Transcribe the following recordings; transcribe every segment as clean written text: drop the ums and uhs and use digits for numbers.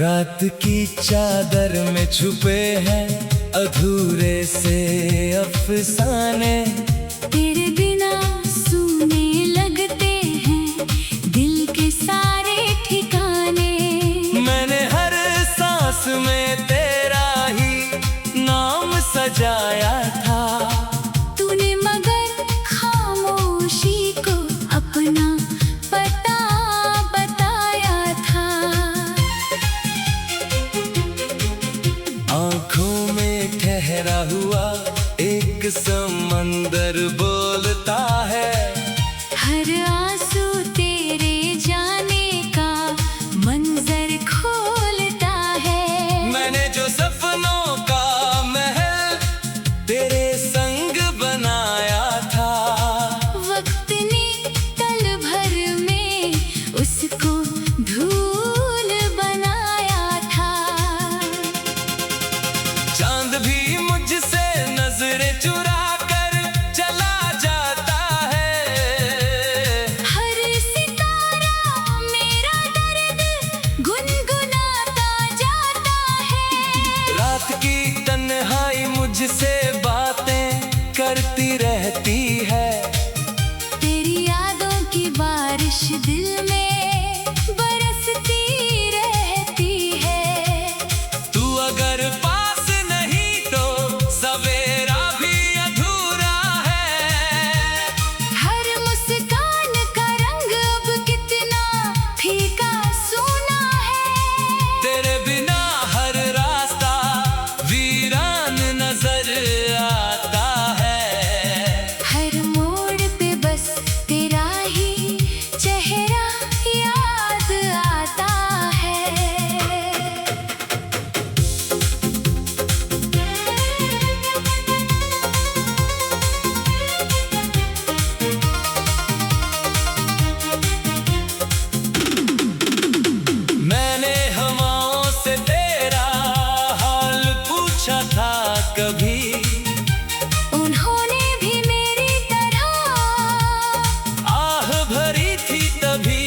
रात की चादर में छुपे हैं अधूरे से अफसाने। तेरे बिना सूने लगते हैं दिल के सारे ठिकाने। मैंने हर सांस में तेरा ही नाम सजाया था। तूने मगर खामोशी को अपना पता बताया था। आँखों में ठहरा हुआ एक समंदर बोलता है। हर आंसू तेरे जाने का मंजर खोलता है। मैंने जो सपनों का महल तेरे संग बनाया था। वक्त ने पल भर में उसको धूल बनाया था। चांद भी मुझसे नजरें चुरा कर चला जाता है। हर सितारा मेरा दर्द गुनगुनाता जाता है। रात की तन्हाई मुझसे बातें करती रहती है। तेरी यादों की बारिश दिल में बरसती रहती है। तू अगर पास नहीं तो सवेरा भी अधूरा है। हर मुस्कान का रंग अब कितना फीका सूना है। तेरे बिना हर रास्ता वीरान नजर आता है। हर मोड़ पे बस तेरा ही चेहरा याद आता है। मैंने हवाओं से तेरा हाल पूछा था कभी। उन्होंने भी मेरी तरह आह भरी थी तभी।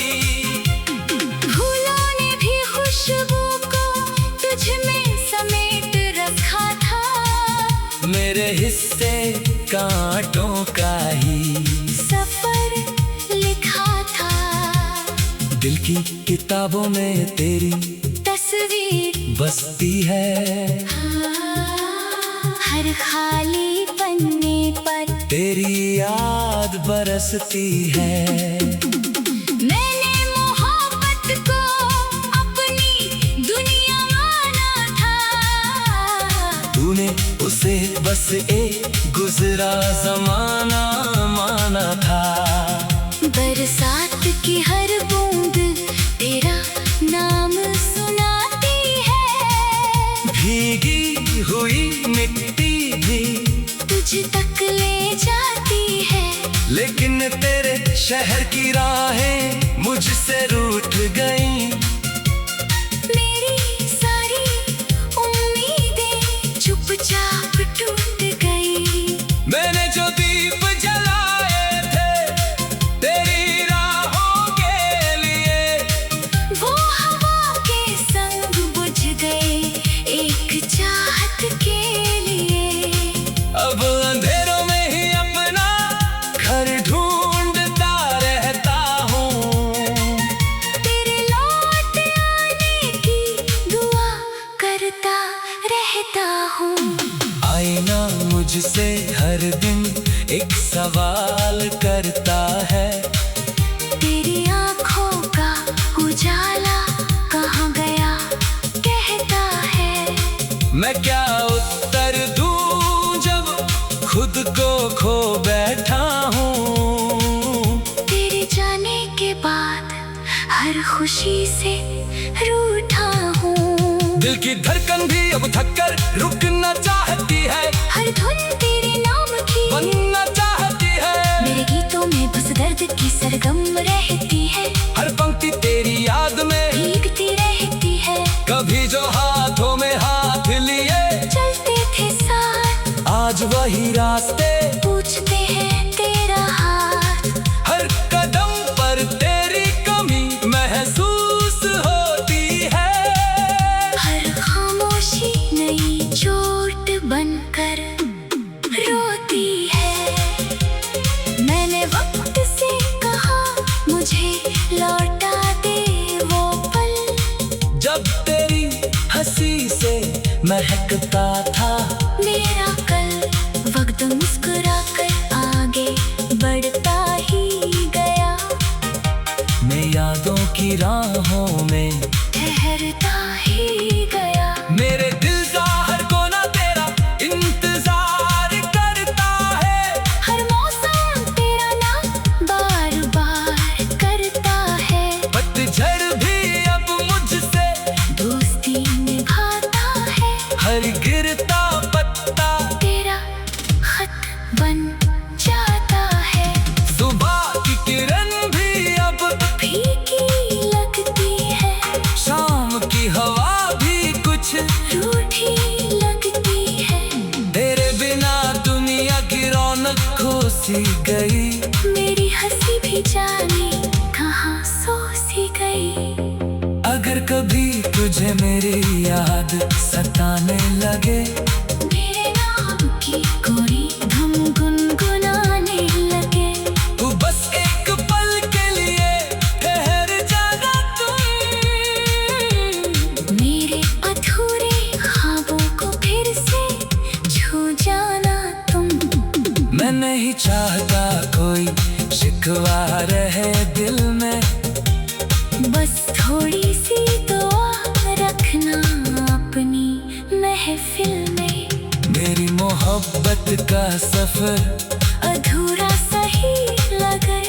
फूलों ने भी खुशबू को तुझ में समेट रखा था। मेरे हिस्से कांटों का ही सफर लिखा था। दिल की किताबों में तेरी तस्वीर बसती है। हर खाली पन्ने पर तेरी याद बरसती है। मैंने मोहब्बत को अपनी दुनिया माना था। तूने उसे बस एक गुजरा जमाना माना था। बरसात की हर बूंद तेरा नाम सुनाती है। भीगी हुई मिट्टी भी तुझ तक ले जाती है। लेकिन तेरे शहर की राहें मुझसे रूठ गईं। मेरी सारी उम्मीदें चुपचाप टूट गई। मैंने जो दीप जलाए थे तेरी राहों के लिए, वो हवा के संग बुझ गए एक चाहत के लिए। अब अंधेरों में ही अपना घर ढूंढता रहता हूँ। तेरे लौट आने की दुआ करता रहता हूँ। आईना मुझसे हर दिन एक सवाल करता है। तेरी आँखों का उजाला कहाँ गया कहता है। मैं क्या उत्तर दूं जब खुद को खो बैठा हूँ। तेरे जाने के बाद हर खुशी से रूठा हूँ। दिल की धड़कन भी अब थक कर रुकना चाहती है। हर धुन तेरे नाम की बनना चाहती है। मेरे गीतों में बस दर्द की सरगम रहती है। हर पंक्ति तेरी याद में भीगती रहती है। कभी जो हाथों में हाथ लिए चलते थे साथ, आज वही रास्ते पूछते हैं तेरा हाथ। हर कदम पर तेरी कमी महसूस होती है। महकता था मेरा कल। वक्त मुस्कुरा कर आगे बढ़ता ही गया, मैं यादों की राहों में ठहरता ही गया। मेरे दिल का हर कोना तेरा इंतजार करता है, हर मौसम तेरा नाम बार बार करता है। पतझड़ भी अब मुझसे दोस्ती निभाता है, हर गिरता पत्ता तेरा खत बन जाता है। सुबह की किरण भी अब फीकी लगती है, शाम की हवा भी कुछ रूठी लगती है। तेरे बिना दुनिया की रौनक खो सी गई, मेरी हंसी भी जाने कहाँ सो सी गई। अगर कभी तुझे मेरी याद सताने लगे, मेरे नाम की कोई धुन गुनगुनाने लगे, तू बस एक पल के लिए ठहर जाना तुम। मेरे अधूरे ख्वाबों को फिर से छू जाना तुम। मैं नहीं चाहता कोई शिकवा रहे दिल में, बस थोड़ी सी दुआ रखना अपनी महफिल में। मेरी मोहब्बत का सफर अधूरा सही लगे,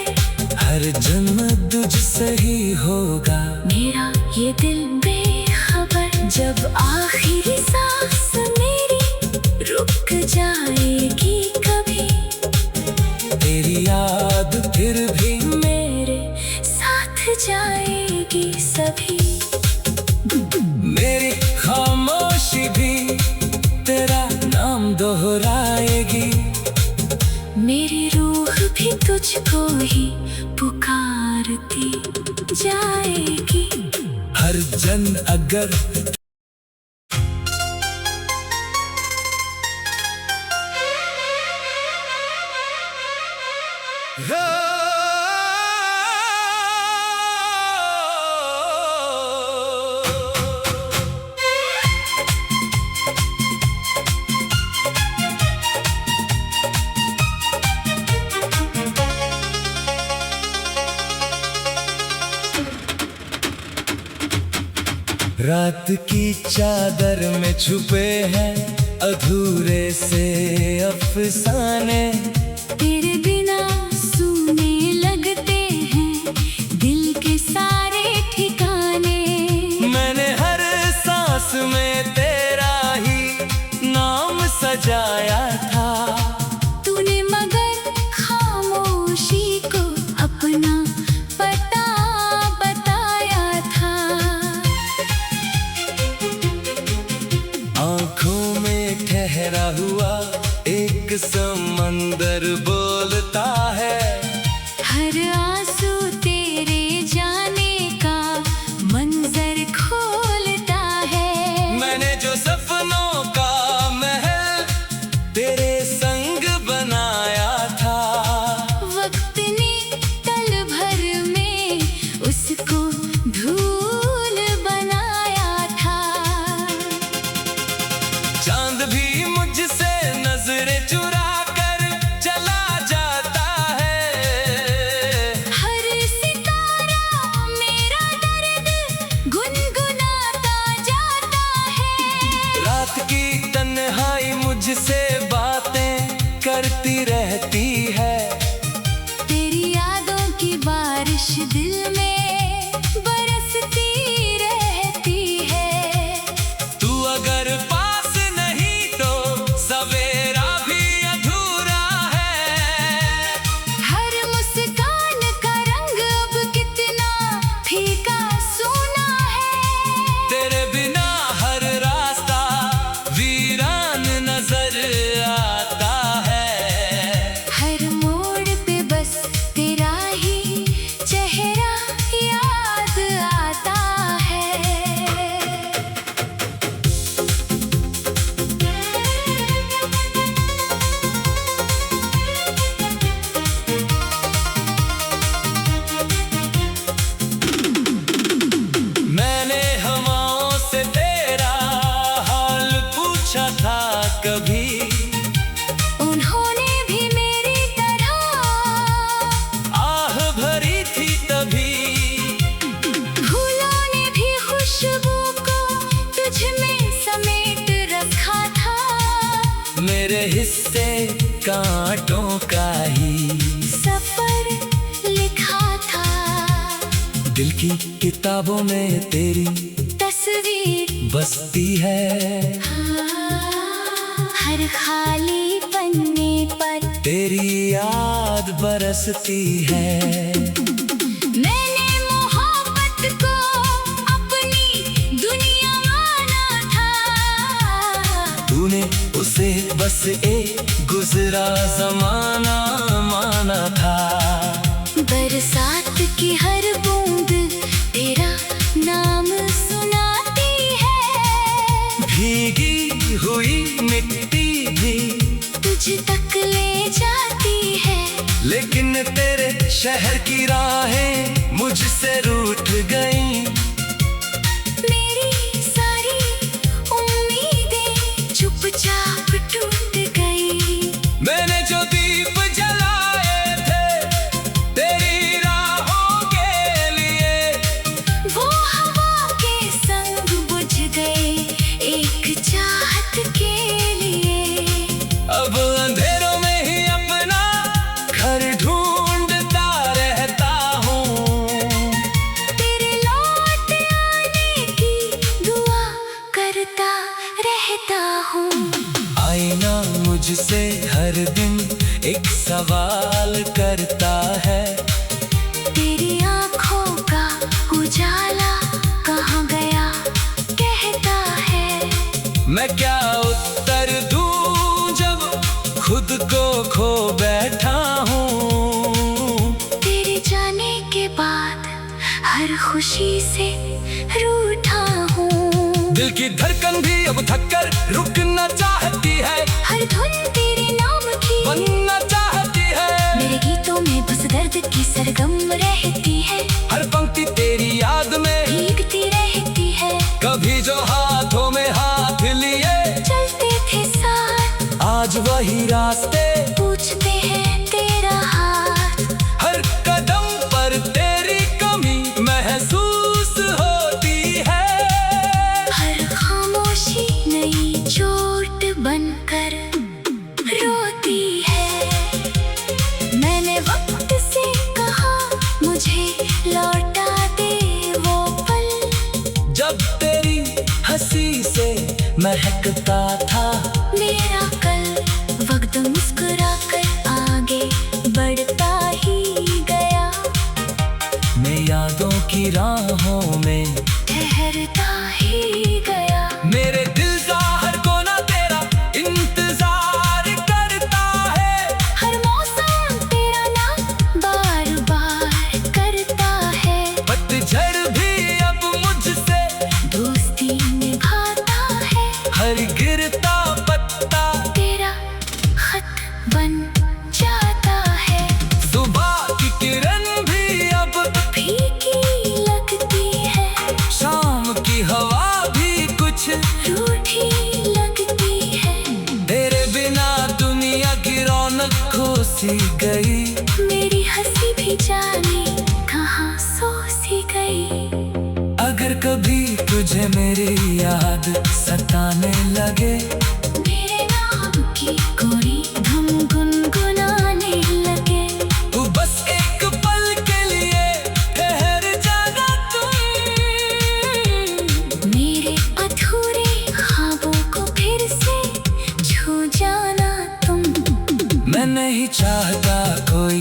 हर जन्म तुझसे ही होगा। मेरा ये दिल बेखबर, जब आखिरी सांस मेरी रुक जाएगी कभी, तेरी याद फिर भी मेरे साथ जाएगी सभी। मेरी खामोशी भी तेरा नाम दोहराएगी, मेरी रूह भी तुझको ही पुकारती जाएगी। हर जन अगर रात की चादर में छुपे हैं अधूरे से अफसाने, तेरे बिना सूने लगते हैं दिल के सारे ठिकाने। मैंने हर सांस में तेरा ही नाम सजाया था, तूने मगर खामोशी को अपना पता बताया था। आँखों में ठहरा हुआ एक समंदर बोलता है, हर आंसू तेरे जाने का मंजर खोलता है। मैंने जो सपनों का महल तेरे संग बनाया था, वक्त ने पल भर में उसको धूल बनाया था। चांद भी मुझसे नजरें चुरा कर चला लिखी किताबों में तेरी तस्वीर बसती है। हर खाली पन्ने पर तेरी याद बरसती है। मैंने मोहब्बत को अपनी दुनिया माना था। तूने उसे बस एक गुजरा जमाना माना था। बरसात की हर बूंद तेरा नाम सुनाती है। भीगी हुई मिट्टी भी तुझ तक ले जाती है। लेकिन तेरे शहर की राहें मुझसे रूठ गईं। मेरी सारी उम्मीदें चुपचाप टूट गई। मैंने जो दीप जलाए थे तेरी राहों के लिए, वो हवा के संग बुझ गए एक चाहत के लिए। अब अंधेरों में ही अपना घर ढूंढता रहता हूँ। तेरे लौट आने की दुआ करता रहता हूँ। आईना मुझसे हर दिन एक सवाल करता है। तेरी आँखों का उजाला कहाँ गया कहता है। मैं क्या उत्तर दूं जब खुद को खो बैठा हूँ। तेरे जाने के बाद हर खुशी से रूठा हूँ। दिल की धड़कन भी अब थक कर रुकना चाहती है। हर धुन तेरे नाम की बनना चाहती है। मेरे गीतों में बस दर्द की सरगम रहती है। हर पंक्ति तेरी याद में भीगती रहती है। कभी जो हाथों में हाथ लिए चलते थे साथ, आज वही रास्ते पूछते हैं तेरा हाथ। हर कदम पर तेरी कमी महसूस होती है। हर खामोशी नई चोट बनकर रोती है। मैंने वक्त से कहा मुझे लौटा दे वो पल, जब तेरी हंसी से महकता था मेरा कल। वक्त मुस्कुरा कर आगे बढ़ता ही गया। मैं यादों की राहों में ठहरता ही गया। मेरे दिल का हर कोना तेरा इंतजार करता है। हर मौसम तेरा नाम बार बार करता है। पतझड़ भी अब मुझसे दोस्ती निभाता है। हर गिरता पत्ता तेरा खत बन जाता है। सुबह की किरण भी अब फीकी लगती है। शाम की हवा भी कुछ रूठी लगती है। तेरे बिना दुनिया की रौनक खो सी गई। मेरी हंसी भी जाने कहाँ सो सी गई। अगर कभी तुझे मेरी याद सताने लगे, मेरे नाम की कोई धुन गुनगुनाने लगे। तू बस एक पल के लिए ठहर जाना तुम। मेरे अधूरे ख्वाबों को फिर से छू जाना तुम। मैं नहीं चाहता कोई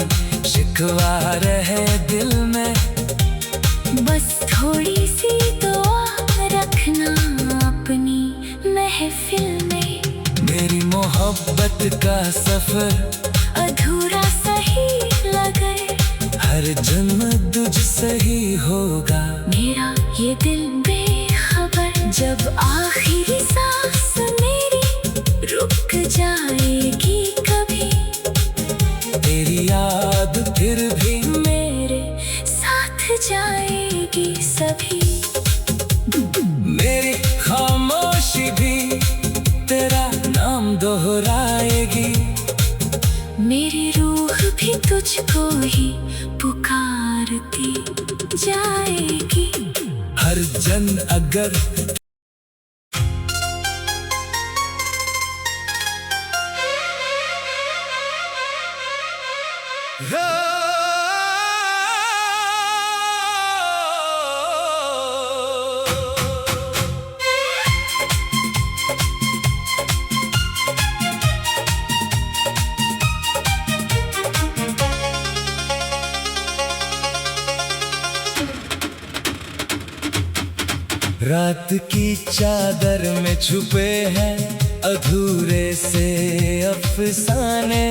शिकवा रहे दिल में। बस थोड़ी सी दुआ रखना अपनी महफिल में। मेरी मोहब्बत का सफर अधूरा सही लगे। हर जन्म तुझसे ही होगा। मेरा ये दिल बेखबर, जब आखिरी सांस मेरी रुक जाएगी कभी। तेरी याद फिर भी मेरे साथ जाएगी सभी। मेरी खामोशी भी तेरा नाम दोहराएगी। मेरी रूह भी तुझको ही पुकारती जाएगी। हर जन अगर रात की चादर में छुपे हैं अधूरे से अफसाने।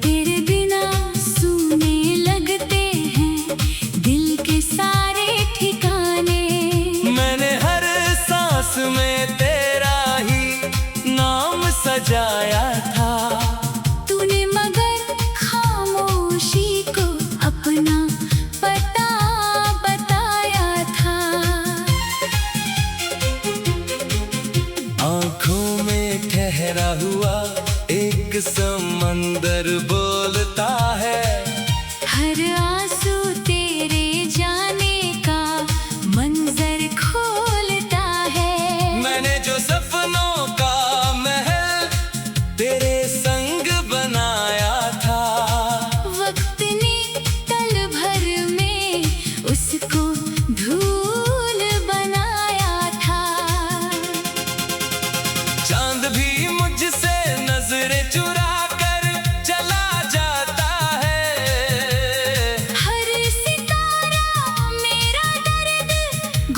तेरे बिना सूने लगते हैं दिल के सारे ठिकाने। मैंने हर सांस में तेरा ही नाम सजाया था। तूने मगर खामोशी को अपना पता बताया था। आँखों में ठहरा हुआ एक समंदर बोलता है। हर आंसू तेरे जाने का मंजर खोलता है। मैंने जो सपनों का महल तेरे संग बनाया था। वक्त ने पल भर में उसको धूल बनाया था। चांद भी मुझसे नजरें चुरा कर चला जाता है। हर सितारा मेरा दर्द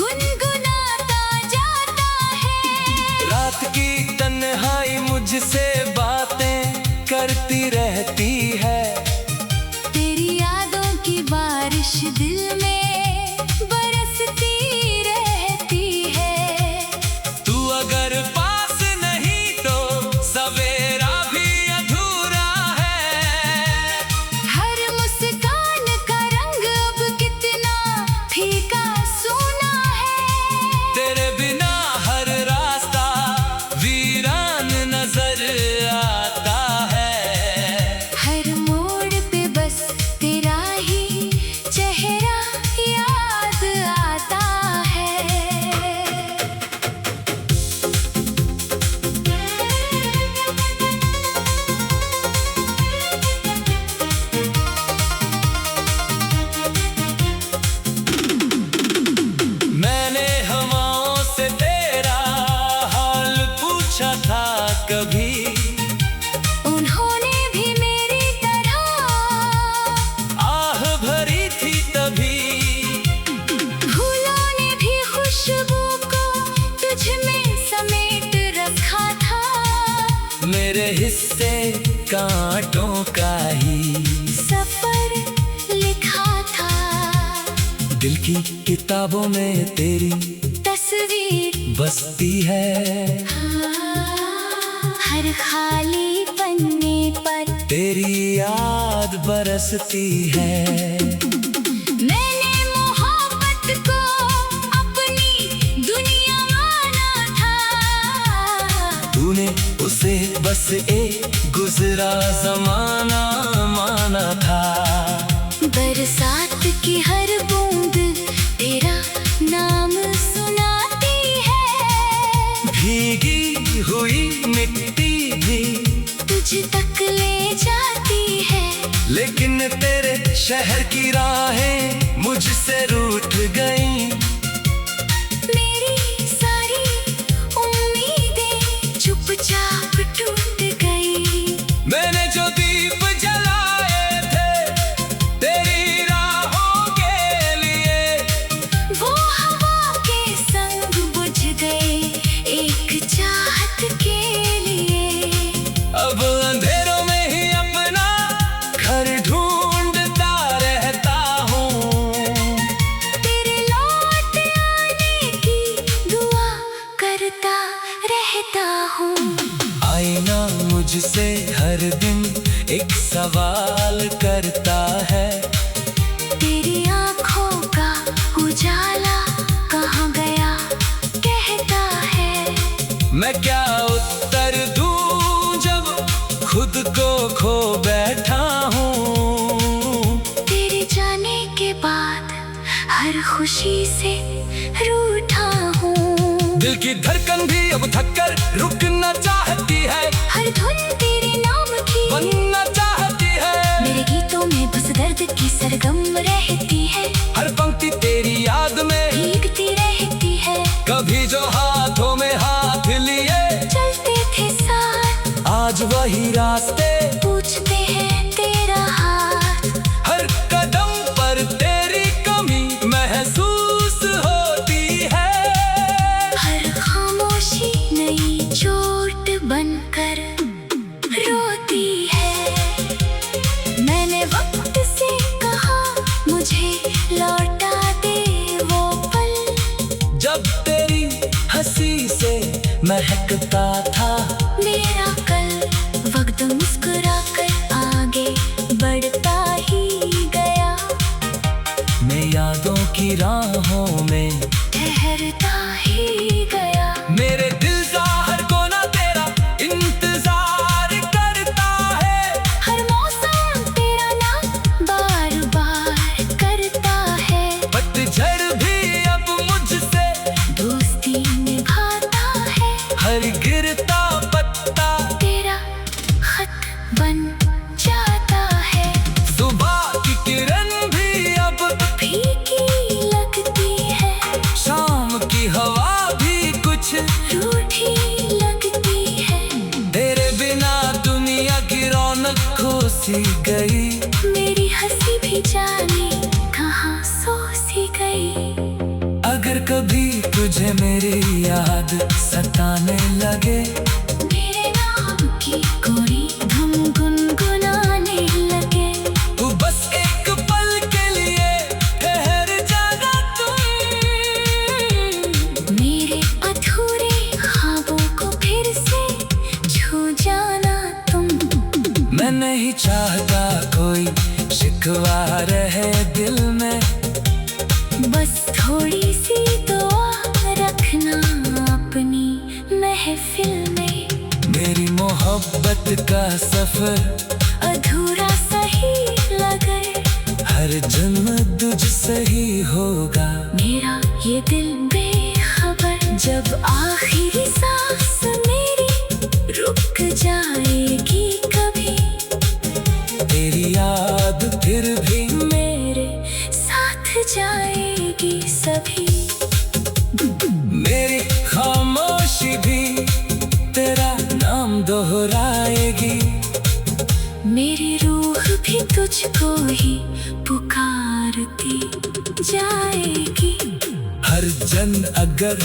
गुनगुनाता जाता है। रात की तन्हाई मुझसे बातें करती रहती है। तेरी यादों की बारिश दिल में बरसती रहती है। तू अगर पास नहीं तो सवेरा भी अधूरा है। हर मुस्कान का रंग अब कितना फीका सूना है। तेरे बिना हर रास्ता वीरान नजर आता है। हर मोड़ पे बस तेरा ही चेहरा याद आता है। मैंने हवाओं से तेरा हाल पूछा था कभी। उन्होंने भी मेरी तरह आह भरी थी तभी। फूलों ने भी खुशबू को तुझ में समेट रखा था। मेरे हिस्से कांटों का ही सफर लिखा था। दिल की किताबों में तेरी तस्वीर बसती है। हर खाली पन्ने पर तेरी याद बरसती है। मैंने मोहब्बत को अपनी दुनिया माना था। तूने उसे बस एक गुजरा जमाना माना था। बरसात की हर बूंद तेरा नाम सुनाती है। भीगी हुई मिट्टी भी तुझ तक ले जाती है। लेकिन तेरे शहर की राहें मुझसे रूठ गईं। मेरी सारी उम्मीदें चुपचाप टूट गई। मैंने जो दीप जलाए थे तेरी राहों के लिए, वो हवा के संग बुझ गए एक चाहत के लिए। अब अंधेरों में ही अपना घर ढूंढता रहता हूँ। तेरे लौट आने की दुआ करता रहता हूँ। आईना मुझसे हर दिन एक सवाल करता है। तेरी आँखों का उजाला कहाँ गया कहता है। मैं क्या उत्तर दूं जब खुद को खो बैठा हूँ। तेरे जाने के बाद हर खुशी से रूठा हूँ। दिल की धड़कन भी अब थक कर रुकना चाहती है। हर धुन तेरे नाम की बनना चाहती है। मेरे गीतों में बस दर्द की सरगम रहती है। हर पंक्ति तेरी याद में भीगती रहती है। कभी जो हाथों में हाथ लिए चलते थे साथ, आज वही रास्ते पूछते हैं तेरा हाथ। हर कदम पर तेरी कमी महसूस होती है। महकता था मेरा कल वक्त मुस्कुरा कर आगे बढ़ता ही गया। मैं यादों की राहों में ठहरता ही गया। मेरे दिल का हर कोना तेरा इंतजार करता है। हर मौसम तेरा नाम बार बार करता है। पतझड़ भी अब मुझसे दोस्ती निभाता है। हर गिरता पत्ता तेरा खत बन जाता है। सुबह की किरण भी अब फीकी लगती है। शाम की हवा भी कुछ रूठी लगती है। तेरे बिना दुनिया की रौनक खो सी गई। मेरी हंसी भी जाने कहाँ सो सी गई। अगर कभी तुझे मेरी याद सताने लगे, मेरे नाम की कोई धुन गुनगुनाने लगे। तू बस एक पल के लिए ठहर जाना तुम। मेरे अधूरे ख्वाबों को फिर से छू जाना तुम। मैं नहीं चाहता कोई शिकवा रहे दिल में। बस थोड़ी सी दुआ रखना अपनी महफिल में। मेरी मोहब्बत का सफर अधूरा सही लगे। हर जन्म तुझसे ही होगा। मेरा ये दिल बेखबर जब आखिरी सांस मेरी रुक जाएगी कभी। तेरी याद फिर भी मेरे साथ जाएगी सभी। मेरी खामोशी भी तेरा नाम दोहराएगी। मेरी रूह भी तुझको ही पुकारती जाएगी। हर जन अगर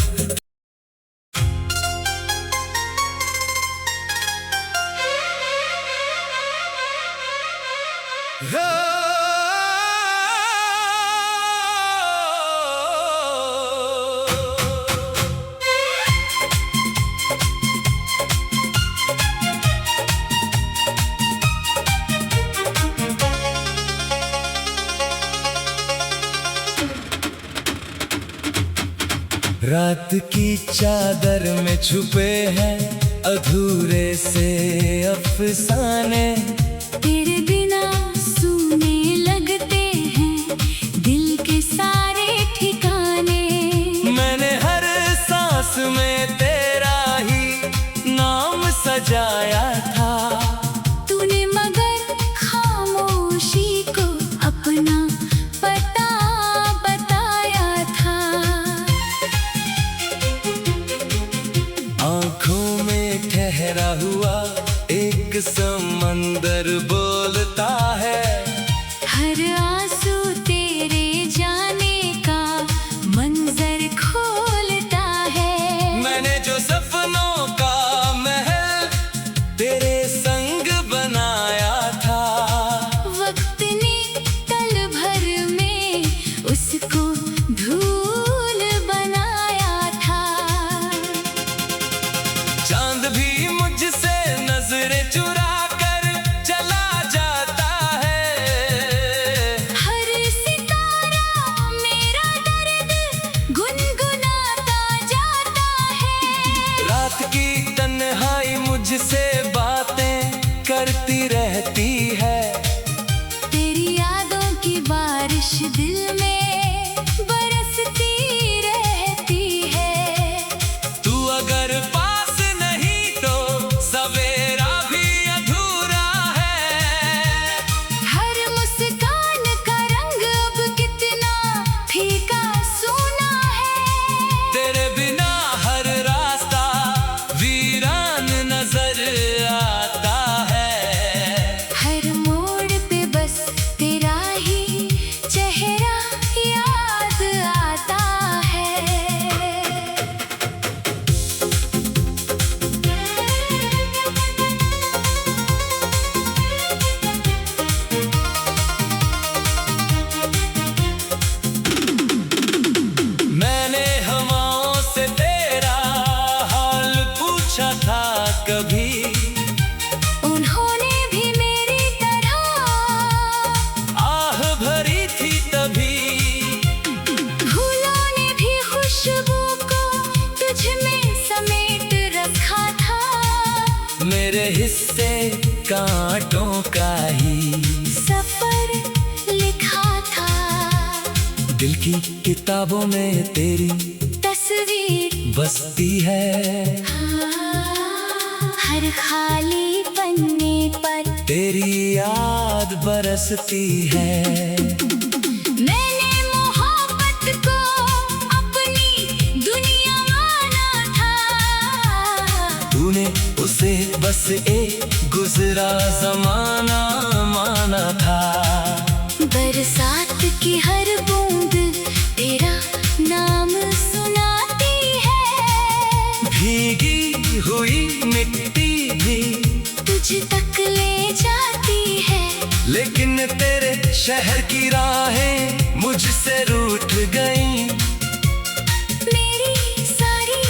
रात की चादर में छुपे हैं अधूरे से अफसाने। तेरे बिना सूने लगते हैं दिल के सारे ठिकाने। मैंने हर सांस में तेरा ही नाम सजाया था। तूने मगर खामोशी को अपना पता बताया था। आँखों में ठहरा हुआ एक समंदर बोलता है। हर आंसू तेरे जाने का मंजर खोलता है। मैंने जो सपनों का महल तेरे संग बनाया था। वक्त ने पल भर में उसको धूल बनाया था। चांद भी मुझसे नजरें चुरा कर चला जाता पूछा था कभी। उन्होंने भी मेरी तरह आह भरी थी तभी। फूलों ने भी खुशबू को तुझ में समेट रखा था। मेरे हिस्से कांटों का ही सफर लिखा था। दिल की किताबों में तेरी तस्वीर बसती है। हर खाली पन्ने पर तेरी याद बरसती है। मैंने मोहब्बत को अपनी दुनिया माना था। तूने उसे बस एक गुजरा जमाना माना था। बरसात की हर बूंद तेरा नाम सुनाती है। भीगी हुई मिट्टी भी तुझ तक ले जाती है। लेकिन तेरे शहर की राहें मुझसे रूठ गईं। मेरी सारी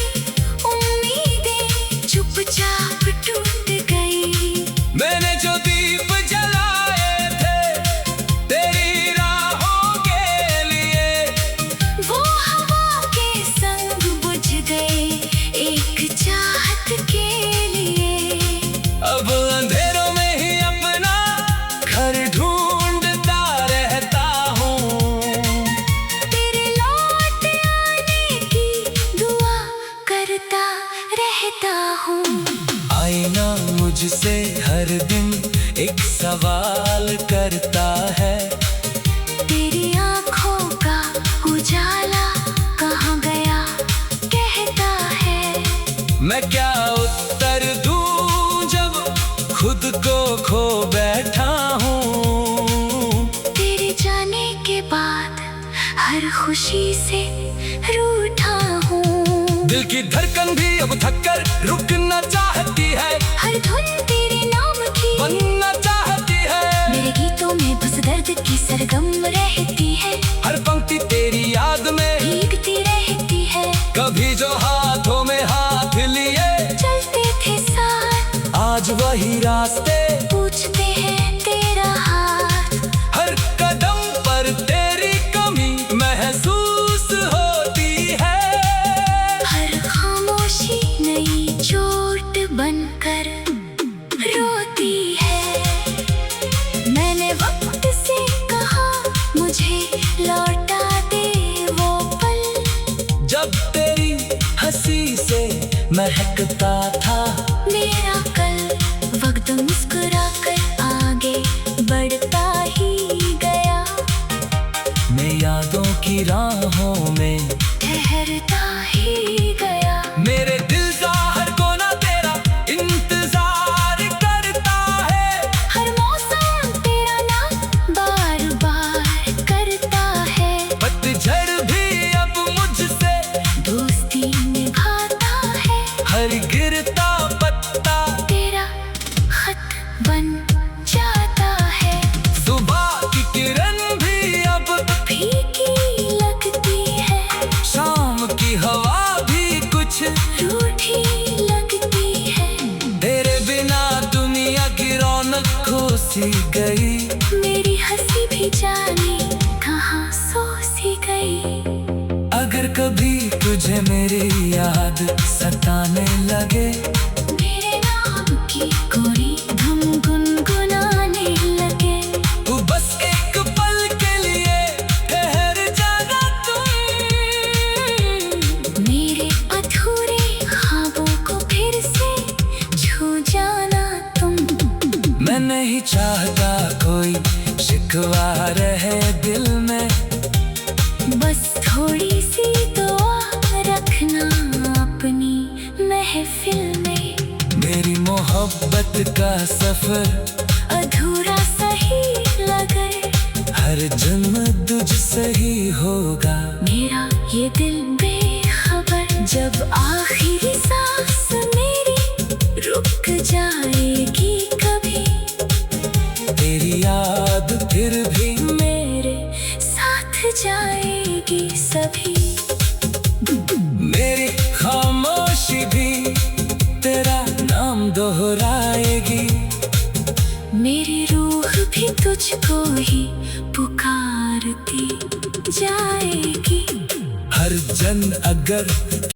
उम्मीदें चुपचाप टूट गई। मैंने जो दीप जलाए थे तेरी राहों के लिए, वो हवा के संग बुझ गए एक चाहत के लिए। अब अंधेरों में ही अपना घर ढूंढता रहता हूँ। तेरे लौट आने की दुआ करता रहता हूँ। आईना मुझसे हर दिन एक सवाल करता है। तेरी आँखों का उजाला कहाँ गया कहता है। मैं क्या उत्तर दूं जब खुद को खो बैठा हूँ। तेरे जाने के बाद हर खुशी से रूठा हूँ। दिल की धड़कन भी अब थककर रुकना चाहती है। हर धुन तेरे नाम की बनना चाहती है। मेरे गीतों में बस दर्द की सरगम रहती है। हर पंक्ति तेरी याद में भीगती रहती है। कभी जो हाथों में हाथ लिए चलते थे साथ, आज वही रास्ते पूछते हैं तेरा हाथ। हर कदम पर तेरी कमी महसूस होती है। हर खामोशी नई चोट बनकर रोती है। मैंने वक्त से कहा मुझे लौटा दे वो पल, जब तेरी हंसी से महकता था मेरा कल। वक्त मुस्कुरा कर आगे बढ़ता ही गया। मैं यादों की राहों में ठहरता ही गया। मेरे दिल का हर कोना तेरा इंतजार करता है। हर मौसम तेरा नाम बार बार करता है। पतझड़ भी अब मुझसे दोस्ती निभाता है। हर गिरता पत्ता तेरा खत बन जाता है। सुबह की किरण भी अब फीकी लगती है। शाम की हवा भी कुछ रूठी लगती है। तेरे बिना दुनिया की रौनक खो सी गई। मेरी हंसी भी जाने कहाँ सो सी गई। अगर कभी तुझे मेरी याद सताने लगे, मेरे नाम की कोई धुन गुनगुनाने लगे। तू बस एक पल के लिए ठहर जाना तुम। मेरे अधूरे ख्वाबों को फिर से छू जाना तुम। मैं नहीं चाहता कोई शिकवा रहे दिल में। बस थोड़ी सी दुआ रखना अपनी महफिल में। मेरी मोहब्बत का सफर अधूरा सही लगे। हर जन्म तुझसे ही होगा। मेरा ये दिल बेखबर, जब आखिरी सांस मेरी रुक जाएगी कभी। तेरी याद फिर भी मेरे साथ जाएगी सभी। मेरी खामोशी भी तेरे तुझको ही पुकारती जाएगी। हर जन अगर